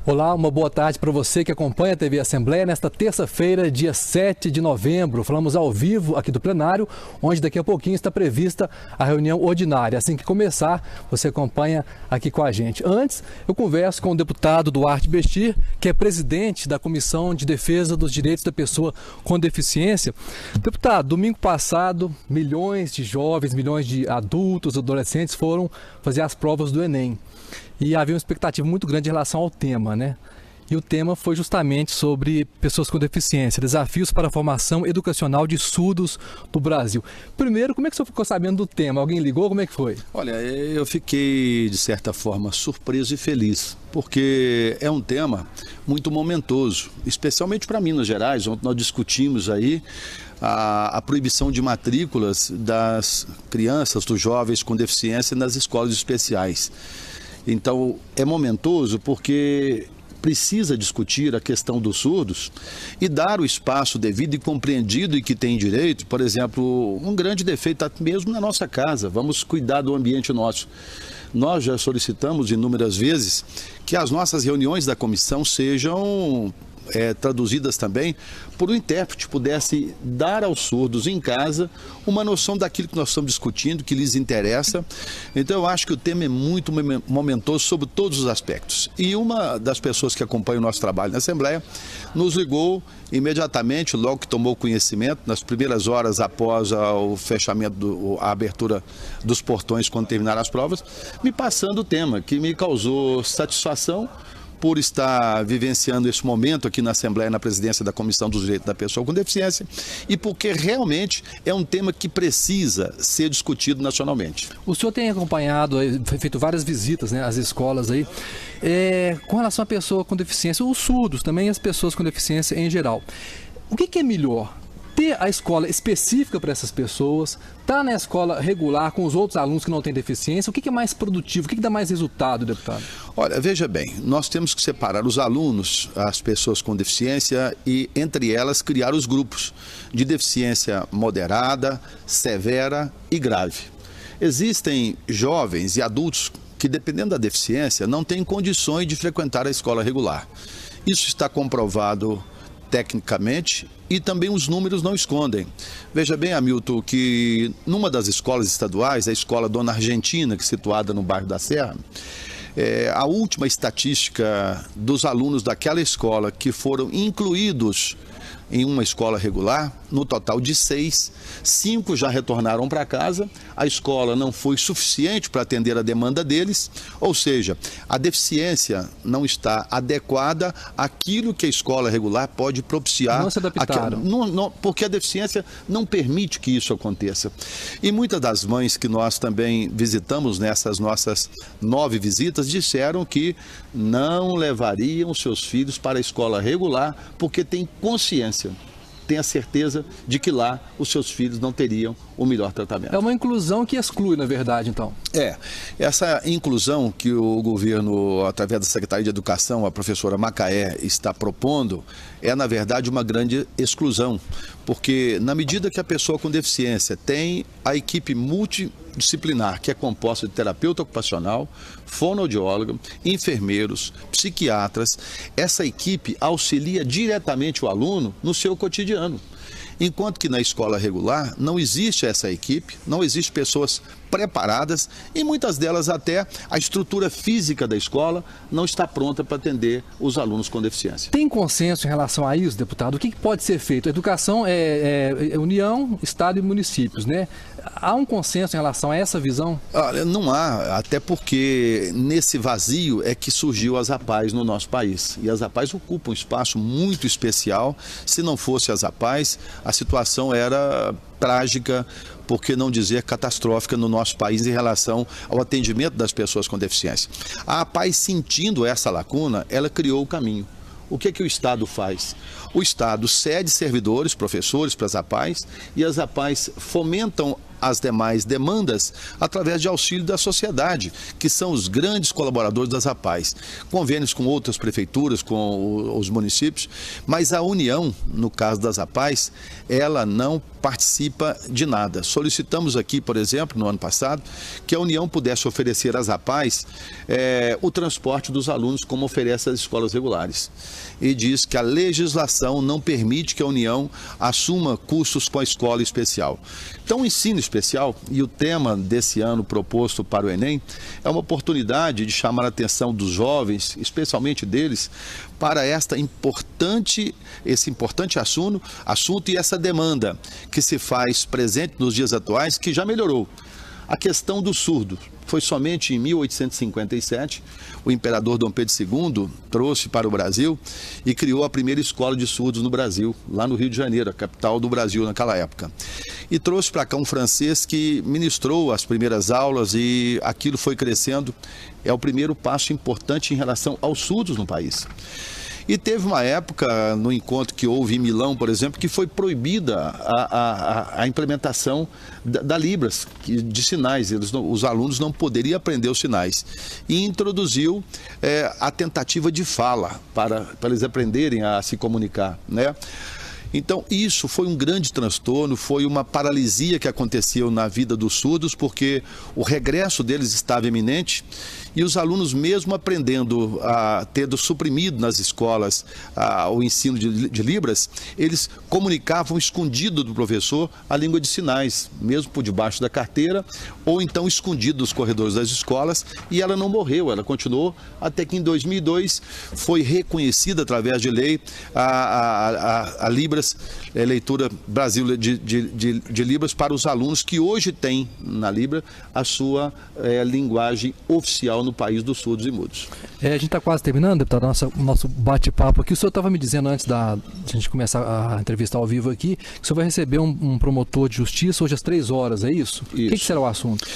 Olá, uma boa tarde para você que acompanha a TV Assembleia nesta terça-feira, dia 7 de novembro. Falamos ao vivo aqui do plenário, onde daqui a pouquinho está prevista a reunião ordinária. Assim que começar, você acompanha aqui com a gente. Antes, eu converso com o deputado Duarte Bestir, que é presidente da Comissão de Defesa dos Direitos da Pessoa com Deficiência. Deputado, domingo passado, milhões de jovens, milhões de adultos, adolescentes foram fazer as provas do Enem. E havia uma expectativa muito grande em relação ao tema, né? E o tema foi justamente sobre pessoas com deficiência, desafios para a formação educacional de surdos do Brasil. Primeiro, como é que o senhor ficou sabendo do tema? Alguém ligou? Como é que foi? Olha, eu fiquei, de certa forma, surpreso e feliz, porque é um tema muito momentoso, especialmente para Minas Gerais, onde nós discutimos aí a proibição de matrículas das crianças, dos jovens com deficiência nas escolas especiais. Então, é momentoso porque precisa discutir a questão dos surdos e dar o espaço devido e compreendido e que tem direito. Por exemplo, um grande defeito está mesmo na nossa casa. Vamos cuidar do ambiente nosso. Nós já solicitamos inúmeras vezes que as nossas reuniões da comissão sejam traduzidas também por um intérprete, pudesse dar aos surdos em casa uma noção daquilo que nós estamos discutindo, que lhes interessa. Então eu acho que o tema é muito momentoso sobre todos os aspectos. E uma das pessoas que acompanha o nosso trabalho na Assembleia nos ligou imediatamente, logo que tomou conhecimento, nas primeiras horas após o fechamento, a abertura dos portões quando terminaram as provas, me passando o tema, que me causou satisfação por estar vivenciando esse momento aqui na Assembleia, na presidência da Comissão dos Direitos da Pessoa com Deficiência, e porque realmente é um tema que precisa ser discutido nacionalmente. O senhor tem acompanhado, feito várias visitas, né, às escolas aí, com relação à pessoa com deficiência, os surdos também, as pessoas com deficiência em geral. O que é melhor? Ter a escola específica para essas pessoas, estar na escola regular com os outros alunos que não têm deficiência, o que é mais produtivo, o que dá mais resultado, deputado? Olha, veja bem, nós temos que separar os alunos, as pessoas com deficiência e, entre elas, criar os grupos de deficiência moderada, severa e grave. Existem jovens e adultos que, dependendo da deficiência, não têm condições de frequentar a escola regular. Isso está comprovado tecnicamente e também os números não escondem. Veja bem, Hamilton, que numa das escolas estaduais, a escola Dona Argentina, que é situada no bairro da Serra, a última estatística dos alunos daquela escola que foram incluídos em uma escola regular, no total de 6, 5 já retornaram para casa, a escola não foi suficiente para atender a demanda deles, ou seja, a deficiência não está adequada àquilo que a escola regular pode propiciar. Não se adaptaram. Porque a deficiência não permite que isso aconteça. E muitas das mães que nós também visitamos nessas nossas 9 visitas disseram que não levariam seus filhos para a escola regular porque têm consciência, tem a certeza de que lá os seus filhos não teriam o melhor tratamento. É uma inclusão que exclui, na verdade, então. Essa inclusão que o governo, através da Secretaria de Educação, a professora Macaé, está propondo, é, na verdade, uma grande exclusão, porque na medida que a pessoa com deficiência tem a equipe multidisciplinar, que é composta de terapeuta ocupacional, fonoaudiólogo, enfermeiros, psiquiatras, essa equipe auxilia diretamente o aluno no seu cotidiano. Enquanto que na escola regular não existe essa equipe, não existe pessoas preparadas e muitas delas até a estrutura física da escola não está pronta para atender os alunos com deficiência. Tem consenso em relação a isso, deputado? O que pode ser feito? A educação é União, Estado e municípios, né? Há um consenso em relação a essa visão? Olha, não há, até porque nesse vazio é que surgiu as APAES no nosso país. E as APAES ocupam um espaço muito especial. Se não fosse as APAES, a situação era trágica, por que não dizer catastrófica no nosso país em relação ao atendimento das pessoas com deficiência. A APAES, sentindo essa lacuna, ela criou o caminho. O que o Estado faz? O Estado cede servidores, professores para as APAES e as APAES fomentam as demais demandas através de auxílio da sociedade, que são os grandes colaboradores das APAES. Convênios com outras prefeituras, com os municípios, mas a União, no caso das APAES, ela não participa de nada. Solicitamos aqui, por exemplo, no ano passado, que a União pudesse oferecer às APAES o transporte dos alunos, como oferece às escolas regulares. E diz que a legislação não permite que a União assuma custos com a escola especial. Então, o ensino especial e o tema desse ano proposto para o Enem é uma oportunidade de chamar a atenção dos jovens, especialmente deles, para esse importante assunto e essa demanda que se faz presente nos dias atuais, que já melhorou. A questão do surdo. Foi somente em 1857, o imperador Dom Pedro II trouxe para o Brasil e criou a primeira escola de surdos no Brasil, lá no Rio de Janeiro, a capital do Brasil naquela época. E trouxe para cá um francês que ministrou as primeiras aulas e aquilo foi crescendo. É o primeiro passo importante em relação aos surdos no país. E teve uma época, no encontro que houve em Milão, por exemplo, que foi proibida a implementação da Libras, de sinais. Os alunos não poderiam aprender os sinais. E introduziu a tentativa de fala, para eles aprenderem a se comunicar, né? Então, isso foi um grande transtorno, foi uma paralisia que aconteceu na vida dos surdos, porque o regresso deles estava iminente e os alunos, mesmo aprendendo, tendo suprimido nas escolas o ensino de Libras, eles comunicavam escondido do professor a língua de sinais, mesmo por debaixo da carteira, ou então escondido dos corredores das escolas, e ela não morreu, ela continuou, até que em 2002 foi reconhecida através de lei a Libras, leitura Brasil de Libras para os alunos que hoje têm na Libra a sua linguagem oficial no país dos surdos e mudos. A gente está quase terminando, deputado, nosso bate-papo aqui. O senhor estava me dizendo antes de a gente começar a entrevista ao vivo aqui, que o senhor vai receber um promotor de justiça hoje às 3 horas, é isso? Isso. O que será o assunto?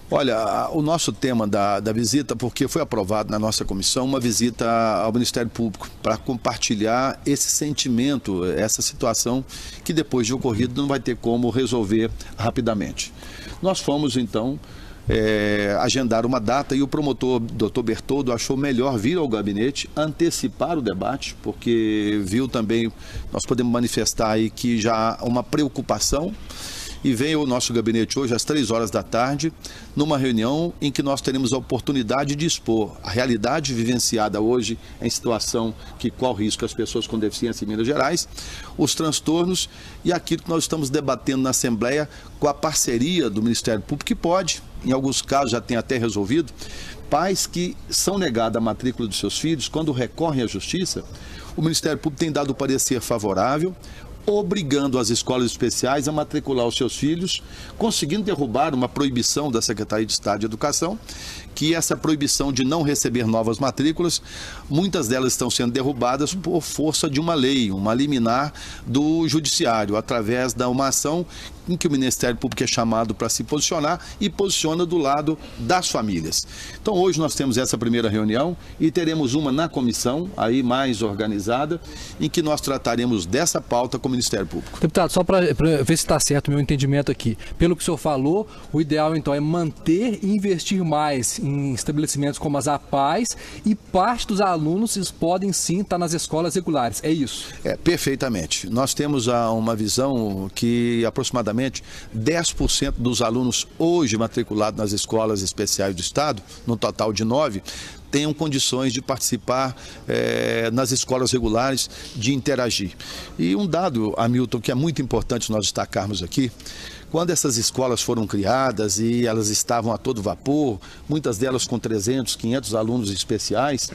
Olha, o nosso tema da visita, porque foi aprovado na nossa comissão uma visita ao Ministério Público para compartilhar esse sentimento, essa situação que depois de ocorrido não vai ter como resolver rapidamente. Nós fomos então agendar uma data e o promotor, Dr. Bertoldo, achou melhor vir ao gabinete, antecipar o debate, porque viu também, nós podemos manifestar aí que já há uma preocupação. E vem ao nosso gabinete hoje às 3 horas da tarde, numa reunião em que nós teremos a oportunidade de expor a realidade vivenciada hoje em situação que corre risco as pessoas com deficiência em Minas Gerais, os transtornos e aquilo que nós estamos debatendo na Assembleia com a parceria do Ministério Público, que pode, em alguns casos já tem até resolvido, pais que são negados a matrícula dos seus filhos, quando recorrem à Justiça, o Ministério Público tem dado parecer favorável, obrigando as escolas especiais a matricular os seus filhos, conseguindo derrubar uma proibição da Secretaria de Estado de Educação, que essa proibição de não receber novas matrículas, muitas delas estão sendo derrubadas por força de uma lei, uma liminar do Judiciário, através de uma ação em que o Ministério Público é chamado para se posicionar e posiciona do lado das famílias. Então hoje nós temos essa primeira reunião e teremos uma na comissão, aí mais organizada, em que nós trataremos dessa pauta com o Ministério Público. Deputado, só para ver se está certo o meu entendimento aqui, pelo que o senhor falou, o ideal então é manter e investir mais em estabelecimentos como as APAES e parte dos alunos podem sim estar nas escolas regulares, é isso? Perfeitamente. Nós temos uma visão que aproximadamente 10% dos alunos hoje matriculados nas escolas especiais do Estado, no total de 9, tenham condições de participar nas escolas regulares, de interagir. E um dado, Hamilton, que é muito importante nós destacarmos aqui, quando essas escolas foram criadas e elas estavam a todo vapor, muitas delas com 300, 500 alunos especiais,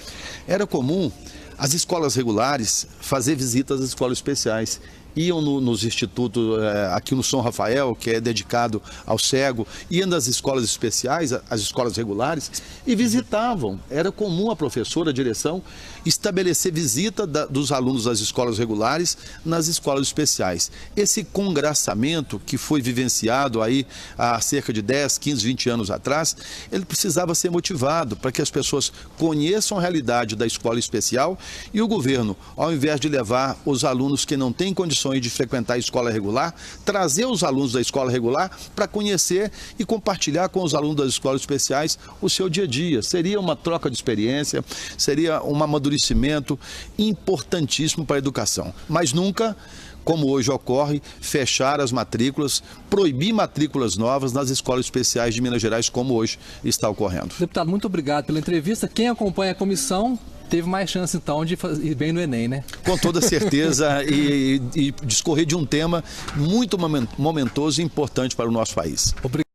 era comum as escolas regulares fazer visitas às escolas especiais. Iam nos institutos, aqui no São Rafael, que é dedicado ao cego, iam nas escolas especiais, as escolas regulares, e visitavam. Era comum a professora, a direção, estabelecer visita dos alunos das escolas regulares nas escolas especiais. Esse congraçamento que foi vivenciado aí há cerca de 10, 15, 20 anos atrás, ele precisava ser motivado para que as pessoas conheçam a realidade da escola especial e o governo, ao invés de levar os alunos que não têm condições condições de frequentar a escola regular, trazer os alunos da escola regular para conhecer e compartilhar com os alunos das escolas especiais o seu dia a dia. Seria uma troca de experiência, seria um amadurecimento importantíssimo para a educação. Mas nunca, como hoje ocorre, fechar as matrículas, proibir matrículas novas nas escolas especiais de Minas Gerais, como hoje está ocorrendo. Deputado, muito obrigado pela entrevista. Quem acompanha a comissão teve mais chance, então, de ir bem no Enem, né? Com toda certeza, e discorrer de um tema muito momentoso e importante para o nosso país. Obrigado.